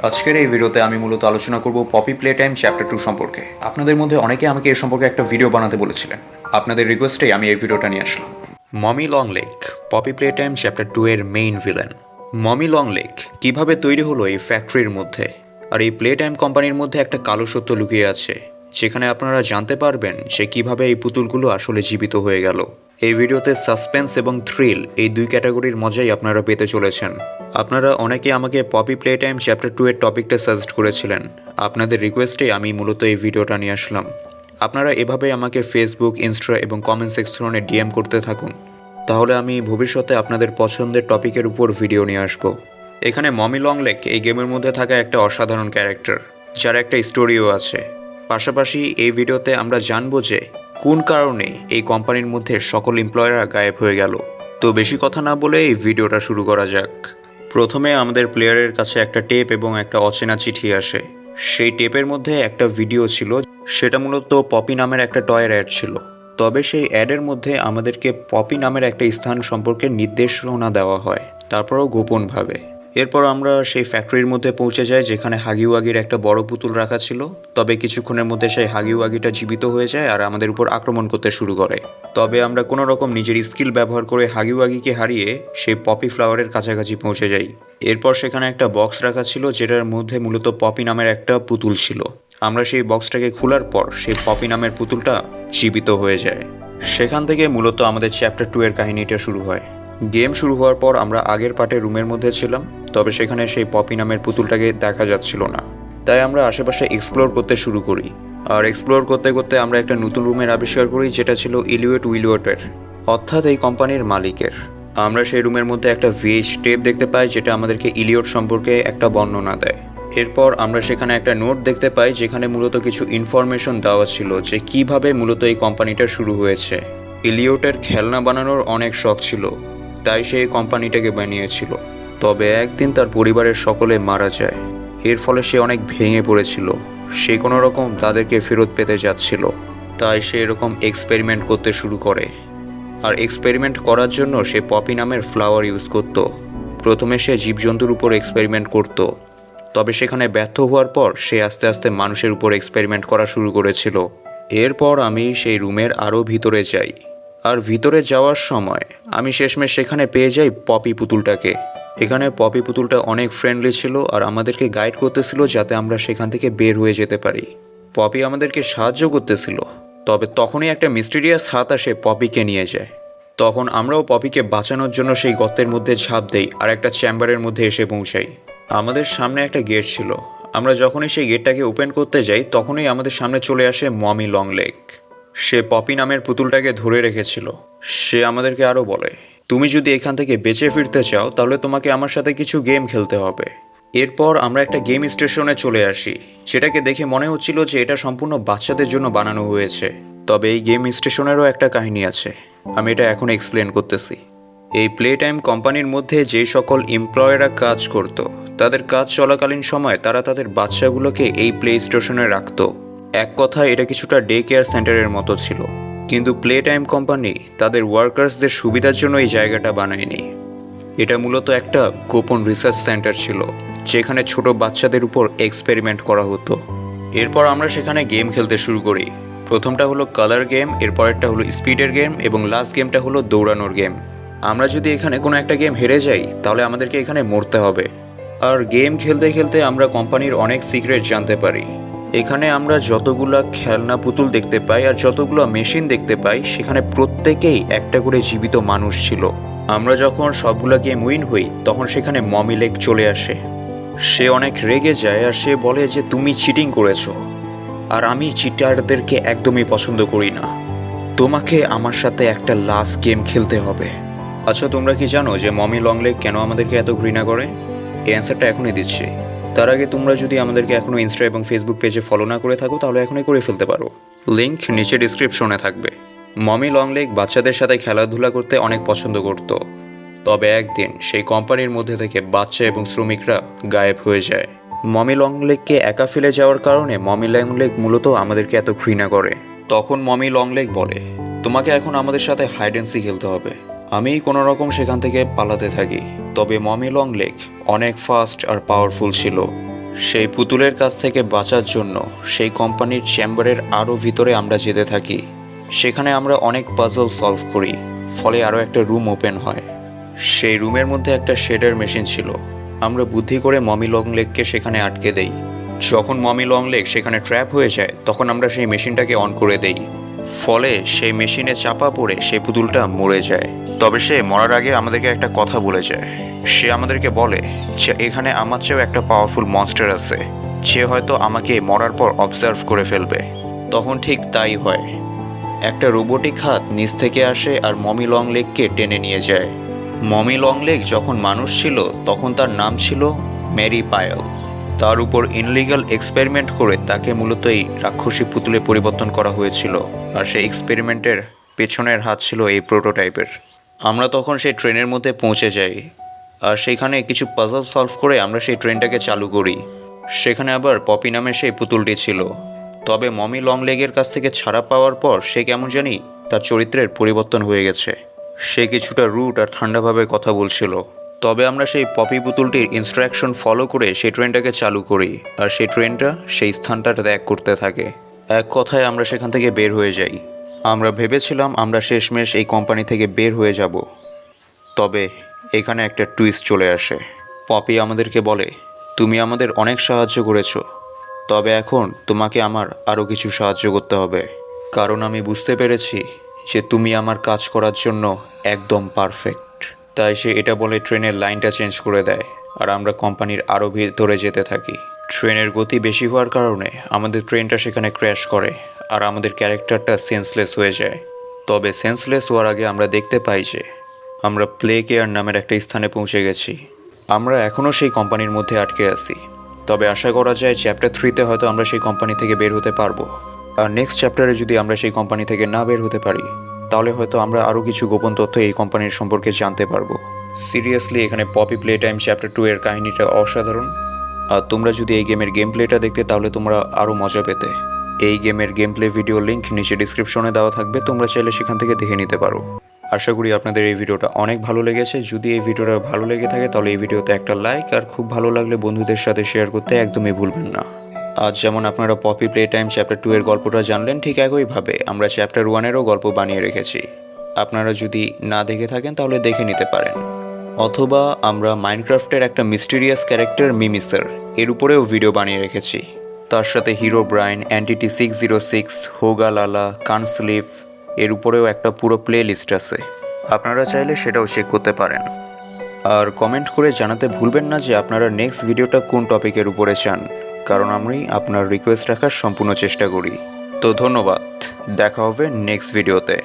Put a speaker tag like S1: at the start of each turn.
S1: আজকের এই ভিডিওতে আমি মূলত আলোচনা করব পপি প্লে টাইম চ্যাপ্টার 2 সম্পর্কে। আপনাদের মধ্যে অনেকে আমাকে এই সম্পর্কে একটা ভিডিও বানাতে বলেছিলেন। আপনাদের রিকোয়েস্টেই আমি এই ভিডিওটা নিয়ে আসলাম। Mommy Long Leg Poppy Playtime chapter 2 এর main villain. Mommy Long Leg কিভাবে তৈরি হলো এই ফ্যাক্টরির মধ্যে, আর এই প্লে টাইম কোম্পানির মধ্যে একটা কালো সত্য লুকিয়ে আছে, যেখানে আপনারা জানতে পারবেন সে কিভাবে এই পুতুলগুলো আসলে জীবিত হয়ে গেল। এই ভিডিওতে সাসপেন্স এবং থ্রিল এই দুই ক্যাটাগরির মজাই আপনারা পেতে চলেছেন। আপনারা অনেকে আমাকে পপি প্লে টাইম চ্যাপ্টার 2 এর টপিকটা সাজেস্ট করেছিলেন। আপনাদের রিকোয়েস্টে আমি মূলত এই ভিডিওটা নিয়ে আসলাম। আপনারা এভাবে আমাকে ফেসবুক, ইনস্টা এবং কমেন্ট সেকশনে ডিএম করতে থাকুন, তাহলে আমি ভবিষ্যতে আপনাদের পছন্দের টপিকের উপর ভিডিও নিয়ে আসব। এখানে মমি লং লেগ এই গেমের মধ্যে থাকা একটা অসাধারণ ক্যারেক্টার, যার একটা স্টোরিও আছে। পাশাপাশি এই ভিডিওতে আমরা জানবো যে কোন কারণে এই কোম্পানির মধ্যে সকল এমপ্লয়াররা গায়েব হয়ে গেল। তো বেশি কথা না বলে এই ভিডিওটা শুরু করা যাক। প্রথমে আমাদের প্লেয়ারের কাছে একটা টেপ এবং একটা অচেনা চিঠি আসে। সেই টেপের মধ্যে একটা ভিডিও ছিল, সেটা মূলত পপি নামের একটা টয়ের অ্যাড ছিল। তবে সেই অ্যাডের মধ্যে আমাদেরকে পপি নামের একটা স্থান সম্পর্কে নির্দেশনা দেওয়া হয়, তারপরও গোপনভাবে। এরপর আমরা সেই ফ্যাক্টরির মধ্যে পৌঁছে যাই, যেখানে হাগিওয়াগির একটা বড় পুতুল রাখা ছিল। তবে কিছুক্ষণের মধ্যে সেই হাগিওয়াগিটা জীবিত হয়ে যায় আর আমাদের উপর আক্রমণ করতে শুরু করে। তবে আমরা কোনো রকম নিজের স্কিল ব্যবহার করে হাগিওয়াগিকে হারিয়ে সেই পপি ফ্লাওয়ারের কাছাকাছি পৌঁছে যাই। এরপর সেখানে একটা বক্স রাখা ছিল, যেটার মধ্যে মূলত পপি নামের একটা পুতুল ছিল। আমরা সেই বক্সটাকে খোলার পর সেই পপি নামের পুতুলটা জীবিত হয়ে যায়। সেখান থেকে মূলত আমাদের চ্যাপ্টার 2 এর কাহিনীটা শুরু হয়। গেম শুরু হওয়ার পর আমরা আগের পার্টে রুমের মধ্যে ছিলাম, তবে সেখানে সেই পপি নামের পুতুলটাকে দেখা যাচ্ছিল না। তাই আমরা আশেপাশে এক্সপ্লোর করতে শুরু করি। আর এক্সপ্লোর করতে করতে আমরা একটা নতুন রুমের আবিষ্কার করি, যেটা ছিল ইলিয়ট উইলিয়টের, অর্থাৎ এই কোম্পানির মালিকের। আমরা সেই রুমের মধ্যে একটা ভিএইচ টেপ দেখতে পাই, যেটা আমাদেরকে ইলিয়ট সম্পর্কে একটা বর্ণনা দেয়। এরপর আমরা সেখানে একটা নোট দেখতে পাই, যেখানে মূলত কিছু ইনফরমেশন দেওয়া ছিল যে কিভাবে মূলত এই কোম্পানিটা শুরু হয়েছে। ইলিয়টের খেলনা বানানোর অনেক শখ ছিল, তাই সে এই কোম্পানিটাকে বানিয়েছিল। তবে একদিন তার পরিবারের সকলে মারা যায়। এর ফলে সে অনেক ভেঙে পড়েছিল। সে কোনো রকম তাদেরকে ফেরত পেতে যাচ্ছিল, তাই সে এরকম এক্সপেরিমেন্ট করতে শুরু করে। আর এক্সপেরিমেন্ট করার জন্য সে পপি নামের ফ্লাওয়ার ইউজ করত। প্রথমে সে জীবজন্তুর উপর এক্সপেরিমেন্ট করত, তবে সেখানে ব্যর্থ হওয়ার পর সে আস্তে আস্তে মানুষের উপর এক্সপেরিমেন্ট করা শুরু করেছিল। এরপর আমি সেই রুমের আরও ভিতরে যাই, আর ভিতরে যাওয়ার সময় আমি শেষমেশ সেখানে পেয়ে যাই পপি পুতুলটাকে। এখানে পপি পুতুলটা অনেক ফ্রেন্ডলি ছিল আর আমাদেরকে গাইড করতেছিল যাতে আমরা সেখান থেকে বের হয়ে যেতে পারি। পপি আমাদেরকে সাহায্য করতেছিল, তবে তখনই একটা মিস্টিরিয়াস হাত আসে পপিকে নিয়ে যায়। তখন আমরাও পপিকে বাঁচানোর জন্য সেই গর্তের মধ্যে ঝাঁপ দেই আর একটা চেম্বারের মধ্যে এসে পৌঁছাই। আমাদের সামনে একটা গেট ছিল। আমরা যখনই সেই গেটটাকে ওপেন করতে যাই, তখনই আমাদের সামনে চলে আসে মমি লং লেগ। সে পপি নামের পুতুলটাকে ধরে রেখেছিল। সে আমাদেরকে আরও বলে, তুমি যদি এখান থেকে বেঁচে ফিরতে চাও তাহলে তোমাকে আমার সাথে কিছু গেম খেলতে হবে। এরপর আমরা একটা গেম স্টেশনে চলে আসি, যেটাকে দেখে মনে হচ্ছিল যে এটা সম্পূর্ণ বাচ্চাদের জন্য বানানো হয়েছে। তবে এই গেম স্টেশনেরও একটা কাহিনী আছে, আমি এটা এখন এক্সপ্লেন করতেছি। এই প্লে টাইম কোম্পানির মধ্যে যে সকল এমপ্লয়াররা কাজ করত, তাদের কাজ চলাকালীন সময় তারা তাদের বাচ্চাগুলোকে এই প্লে স্টেশনে রাখত। এক কথায় এটা কিছুটা ডে কেয়ার সেন্টারের মতো ছিল। কিন্তু প্লে টাইম কোম্পানি তাদের ওয়ার্কার্সদের সুবিধার জন্য এই জায়গাটা বানায়নি। এটা মূলত একটা গোপন রিসার্চ সেন্টার ছিল, যেখানে ছোট বাচ্চাদের উপর এক্সপেরিমেন্ট করা হতো। এরপর আমরা সেখানে গেম খেলতে শুরু করি। প্রথমটা হলো কালার গেম, এরপরেরটা হলো স্পিডের গেম এবং লাস্ট গেমটা হলো দৌড়ানোর গেম। আমরা যদি এখানে কোনো একটা গেম হেরে যাই তাহলে আমাদেরকে এখানে মরতে হবে। আর গেম খেলতে খেলতে আমরা কোম্পানির অনেক সিক্রেট জানতে পারি। এখানে আমরা যতগুলা খেলনা পুতুল দেখতে পাই আর যতগুলো মেশিন দেখতে পাই, সেখানে প্রত্যেকেই একটা করে জীবিত মানুষ ছিল। আমরা যখন সবগুলা গেম উইন হই, তখন সেখানে মমি লেগ চলে আসে। সে অনেক রেগে যায় আর সে বলে যে তুমি চিটিং করেছো, আর আমি চিটারদেরকে একদমই পছন্দ করি না। তোমাকে আমার সাথে একটা লাস্ট গেম খেলতে হবে। আচ্ছা, তোমরা কি জানো যে মমি লং লেগ কেন আমাদেরকে এত ঘৃণা করে? এই অ্যান্সারটা এখনই দিচ্ছি। তার আগে তোমরা যদি আমাদেরকে এখনও ইনস্টা এবং ফেসবুক পেজে ফলো না করে থাকো, তাহলে এখনই করে ফেলতে পারো। লিঙ্ক নিচে ডিসক্রিপশনে থাকবে। মমি লং লেগ বাচ্চাদের সাথে খেলাধুলা করতে অনেক পছন্দ করত। তবে একদিন সেই কোম্পানির মধ্যে থেকে বাচ্চা এবং শ্রমিকরা গায়েব হয়ে যায়। মমি লং লেগকে একা ফেলে যাওয়ার কারণে মমি লং লেগ মূলত আমাদেরকে এত ঘৃণা করে। তখন মমি লং লেগ বলে, তোমাকে এখন আমাদের সাথে হাইড অ্যান্ড সিক খেলতে হবে। আমি কোনো রকম সেখান থেকে পালাতে থাকি। তবে মমি লং লেগ অনেক ফাস্ট আর পাওয়ারফুল ছিল। সেই পুতুলের কাছ থেকে বাঁচার জন্য সেই কোম্পানির চেম্বারের আরও ভিতরে আমরা যেতে থাকি। সেখানে আমরা অনেক পাজল সলভ করি, ফলে আরও একটা রুম ওপেন হয়। সেই রুমের মধ্যে একটা শেডার মেশিন ছিল। আমরা বুদ্ধি করে মমি লং লেগকে সেখানে আটকে দেই। যখন মমি লং লেগ সেখানে ট্র্যাপ হয়ে যায় তখন আমরা সেই মেশিনটাকে অন করে দেই। ফলে সেই মেশিনে চাপা পড়ে সেই পুতুলটা মরে যায়। তবে সে মরার আগে আমাদেরকে একটা কথা বলে যায়। সে আমাদেরকে বলে যে এখানে আমার চেয়েও একটা পাওয়ারফুল মনস্টার আছে, যে হয়তো আমাকে মরার পর অবজার্ভ করে ফেলবে। তখন ঠিক তাই হয়। একটা রোবোটিক হাত নিচ থেকে আসে আর মমি লং লেগকে টেনে নিয়ে যায়। মমি লং লেগ যখন মানুষ ছিল তখন তার নাম ছিল মেরি পায়েল। তার উপর ইনলিগাল এক্সপেরিমেন্ট করে তাকে মূলত এই রাক্ষসী পুতুলে পরিবর্তন করা হয়েছিল, আর সেই এক্সপেরিমেন্টের পেছনের হাত ছিল এই প্রোটোটাইপের। আমরা তখন সেই ট্রেনের মধ্যে পৌঁছে যাই, আর সেইখানে কিছু পাজল সলভ করে আমরা সেই ট্রেনটাকে চালু করি। সেখানে আবার পপি নামে সেই পুতুলটি ছিল। তবে মমি লং লেগের কাছ থেকে ছাড়া পাওয়ার পর সে কেমন জানি তার চরিত্রের পরিবর্তন হয়ে গেছে। সে কিছুটা রুট আর ঠান্ডাভাবে কথা বলছিল। তবে আমরা সেই পপি পুতুলটির ইনস্ট্রাকশন ফলো করে সেই ট্রেনটাকে চালু করি, আর সেই ট্রেনটা সেই স্থানটা ত্যাগ করতে থাকে। এক কথায় আমরা সেখান থেকে বের হয়ে যাই। আমরা ভেবেছিলাম আমরা শেষমেশ এই কোম্পানি থেকে বের হয়ে যাব। তবে এখানে একটা টুইস্ট চলে আসে। পপি আমাদেরকে বলে, তুমি আমাদের অনেক সাহায্য করেছো, তবে এখন তোমাকে আমার আরও কিছু সাহায্য করতে হবে, কারণ আমি বুঝতে পেরেছি যে তুমি আমার কাজ করার জন্য একদম পারফেক্ট। তাই সে এটা বলে ট্রেনের লাইনটা চেঞ্জ করে দেয়, আর আমরা কোম্পানির আরও ভিতরে যেতে থাকি। ট্রেনের গতি বেশি হওয়ার কারণে আমাদের ট্রেনটা সেখানে ক্র্যাশ করে, আর আমাদের ক্যারেক্টারটা সেন্সলেস হয়ে যায়। তবে সেন্সলেস হওয়ার আগে আমরা দেখতে পাই যে আমরা প্লে কেয়ার নামের একটা স্থানে পৌঁছে গেছি। আমরা এখনও সেই কোম্পানির মধ্যে আটকে আছি। তবে আশা করা যায় চ্যাপ্টার 3-তে হয়তো আমরা সেই কোম্পানি থেকে বের হতে পারবো। আর নেক্সট চ্যাপ্টারে যদি আমরা সেই কোম্পানি থেকে না বের হতে পারি, তাহলে হয়তো আমরা আরও কিছু গোপন তথ্য এই কোম্পানির সম্পর্কে জানতে পারবো। সিরিয়াসলি এখানে পপি প্লে টাইম চ্যাপ্টার 2 এর কাহিনীটা অসাধারণ। আর তোমরা যদি এই গেমের গেম প্লেটা দেখতে, তাহলে তোমরা আরও মজা পেতে। এই গেমের গেম প্লে ভিডিও লিঙ্ক নিচে ডিসক্রিপশনে দেওয়া থাকবে, তোমরা চাইলে সেখান থেকে দেখে নিতে পারো। আশা করি আপনাদের এই ভিডিওটা অনেক ভালো লেগেছে। যদি এই ভিডিওটা ভালো লেগে থাকে তাহলে এই ভিডিওতে একটা লাইক, আর খুব ভালো লাগলে বন্ধুদের সাথে শেয়ার করতে একদমই ভুলবেন না। আজ যেমন আপনারা পপি প্লে টাইম চ্যাপ্টার 2 এর গল্পটা জানলেন, ঠিক একইভাবে আমরা চ্যাপ্টার 1-এরও গল্প বানিয়ে রেখেছি। আপনারা যদি না দেখে থাকেন তাহলে দেখে নিতে পারেন। অথবা আমরা মাইনক্রাফটের একটা মিস্টিরিয়াস ক্যারেক্টার মিমিসার এর উপরেও ভিডিও বানিয়ে রেখেছি। তার সাথে হিরো ব্রাইন, অ্যান্টিটি 606, হোগা লালা, কানস্লিভ এর উপরেও একটা পুরো প্লে লিস্ট আছে। আপনারা চাইলে সেটাও চেক করতে পারেন। আর কমেন্ট করে জানাতে ভুলবেন না যে আপনারা নেক্সট ভিডিওটা কোন টপিকের উপরে চান, কারণ আমি আপনার রিকোয়েস্ট রাখার সম্পূর্ণ চেষ্টা করি। তো ধন্যবাদ, দেখা হবে নেক্সট ভিডিওতে।